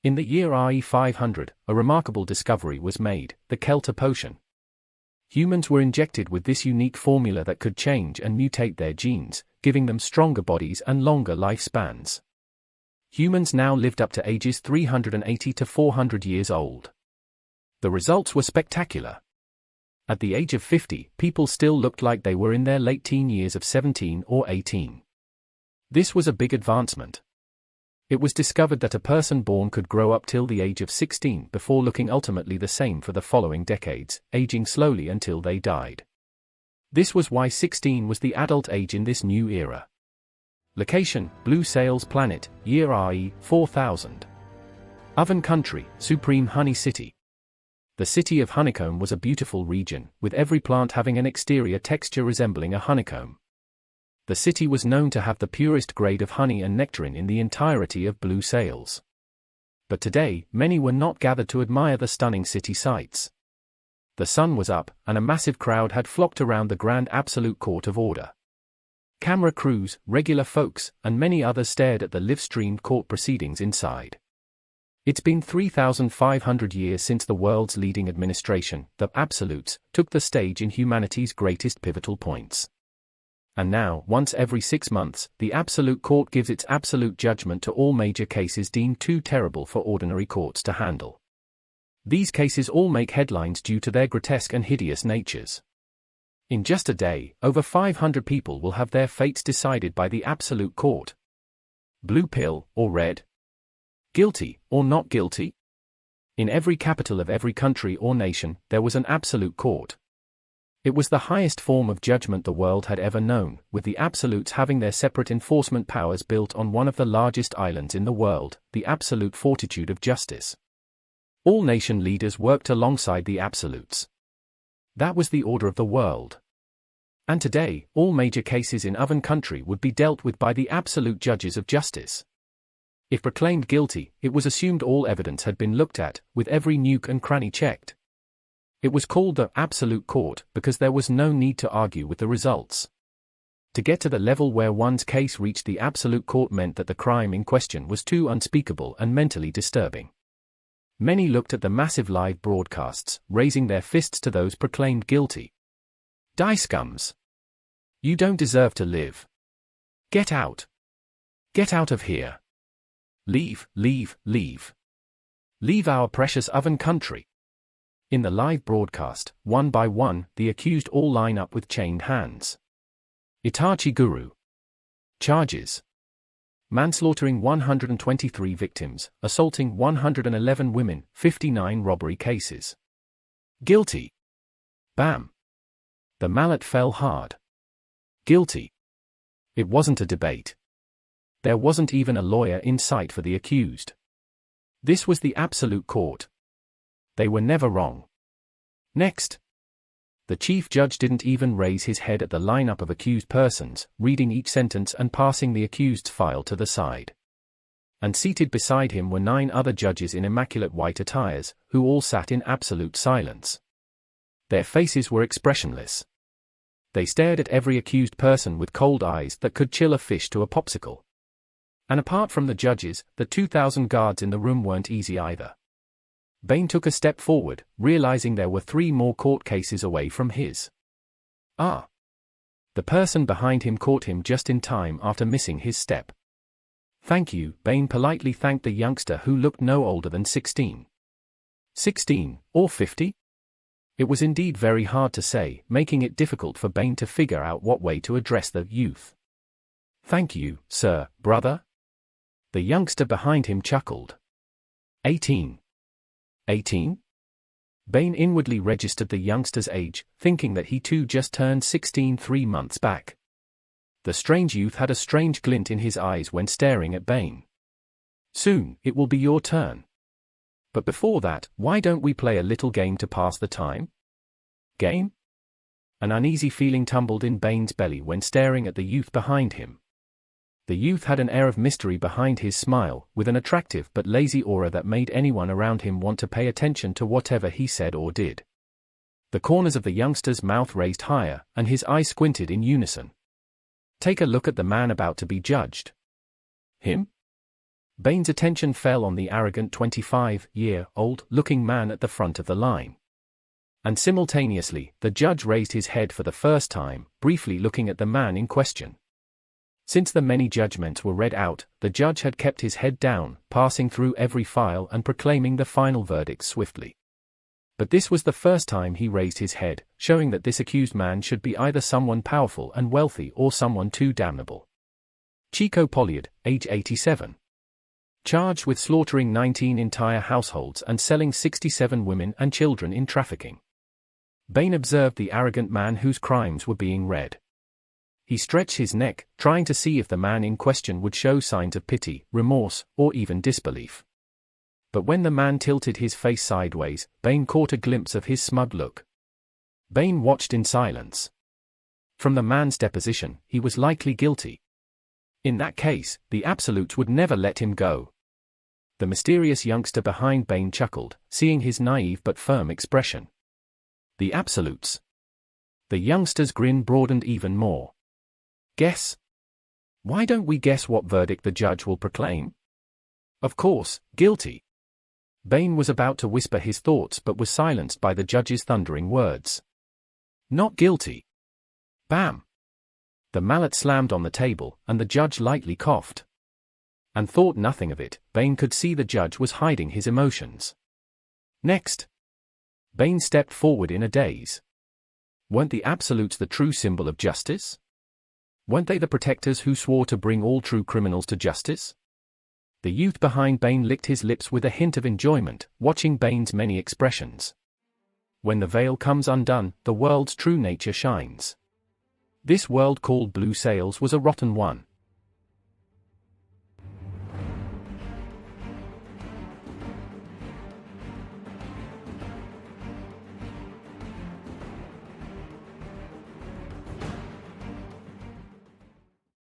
In the year RE 500, a remarkable discovery was made, the Keltar potion. Humans were injected with this unique formula that could change and mutate their genes, giving them stronger bodies and longer lifespans. Humans now lived up to ages 380 to 400 years old. The results were spectacular. At the age of 50, people still looked like they were in their late teen years of 17 or 18. This was a big advancement. It was discovered that a person born could grow up till the age of 16 before looking ultimately the same for the following decades, aging slowly until they died. This was why 16 was the adult age in this new era. Location: Blue Sails Planet, year RE 4000. Oven Country, Supreme Honey City. The city of Honeycomb was a beautiful region, with every plant having an exterior texture resembling a honeycomb. The city was known to have the purest grade of honey and nectarine in the entirety of Blue Sails. But today, many were not gathered to admire the stunning city sights. The sun was up, and a massive crowd had flocked around the Grand Absolute Court of Order. Camera crews, regular folks, and many others stared at the live-streamed court proceedings inside. It's been 3,500 years since the world's leading administration, the Absolutes, took the stage in humanity's greatest pivotal points. And now, once every 6 months, the Absolute Court gives its absolute judgment to all major cases deemed too terrible for ordinary courts to handle. These cases all make headlines due to their grotesque and hideous natures. In just a day, over 500 people will have their fates decided by the Absolute Court. Blue pill, or red? Guilty, or not guilty? In every capital of every country or nation, there was an Absolute Court. It was the highest form of judgment the world had ever known, with the Absolutes having their separate enforcement powers built on one of the largest islands in the world, the absolute fortitude of justice. All nation leaders worked alongside the Absolutes. That was the order of the world. And today, all major cases in Oven Country would be dealt with by the absolute judges of justice. If proclaimed guilty, it was assumed all evidence had been looked at, with every nook and cranny checked. It was called the Absolute Court because there was no need to argue with the results. To get to the level where one's case reached the Absolute Court meant that the crime in question was too unspeakable and mentally disturbing. Many looked at the massive live broadcasts, raising their fists to those proclaimed guilty. Die scums! You don't deserve to live. Get out! Get out of here! Leave, leave, leave! Leave our precious Oven Country! In the live broadcast, one by one, the accused all line up with chained hands. Itachi Guru. Charges: manslaughtering 123 victims, assaulting 111 women, 59 robbery cases. Guilty. Bam. The mallet fell hard. Guilty. It wasn't a debate. There wasn't even a lawyer in sight for the accused. This was the Absolute Court. They were never wrong. Next. The chief judge didn't even raise his head at the lineup of accused persons, reading each sentence and passing the accused's file to the side. And seated beside him were 9 other judges in immaculate white attires, who all sat in absolute silence. Their faces were expressionless. They stared at every accused person with cold eyes that could chill a fish to a popsicle. And apart from the judges, the 2,000 guards in the room weren't easy either. Bain took a step forward, realizing there were 3 more court cases away from his. The person behind him caught him just in time after missing his step. Thank you, Bain politely thanked the youngster who looked no older than 16. 16, or 50? It was indeed very hard to say, making it difficult for Bain to figure out what way to address the youth. Thank you, sir, brother. The youngster behind him chuckled. 18. 18? Bain inwardly registered the youngster's age, thinking that he too just turned 16 3 months back. The strange youth had a strange glint in his eyes when staring at Bain. Soon, it will be your turn. But before that, why don't we play a little game to pass the time? Game? An uneasy feeling tumbled in Bain's belly when staring at the youth behind him. The youth had an air of mystery behind his smile, with an attractive but lazy aura that made anyone around him want to pay attention to whatever he said or did. The corners of the youngster's mouth raised higher, and his eyes squinted in unison. Take a look at the man about to be judged. Him? Bain's attention fell on the arrogant 25-year-old looking man at the front of the line. And simultaneously, the judge raised his head for the first time, briefly looking at the man in question. Since the many judgments were read out, the judge had kept his head down, passing through every file and proclaiming the final verdict swiftly. But this was the first time he raised his head, showing that this accused man should be either someone powerful and wealthy or someone too damnable. Chico Pollard, age 87. Charged with slaughtering 19 entire households and selling 67 women and children in trafficking. Bain observed the arrogant man whose crimes were being read. He stretched his neck, trying to see if the man in question would show signs of pity, remorse, or even disbelief. But when the man tilted his face sideways, Bain caught a glimpse of his smug look. Bain watched in silence. From the man's deposition, he was likely guilty. In that case, the absolutes would never let him go. The mysterious youngster behind Bain chuckled, seeing his naive but firm expression. The absolutes. The youngster's grin broadened even more. Guess? Why don't we guess what verdict the judge will proclaim? Of course, guilty. Bain was about to whisper his thoughts but was silenced by the judge's thundering words. Not guilty. Bam! The mallet slammed on the table, and the judge lightly coughed. And thought nothing of it. Bain could see the judge was hiding his emotions. Next. Bain stepped forward in a daze. Weren't the absolutes the true symbol of justice? Weren't they the protectors who swore to bring all true criminals to justice? The youth behind Bain licked his lips with a hint of enjoyment, watching Bain's many expressions. When the veil comes undone, the world's true nature shines. This world called Blue Sails was a rotten one.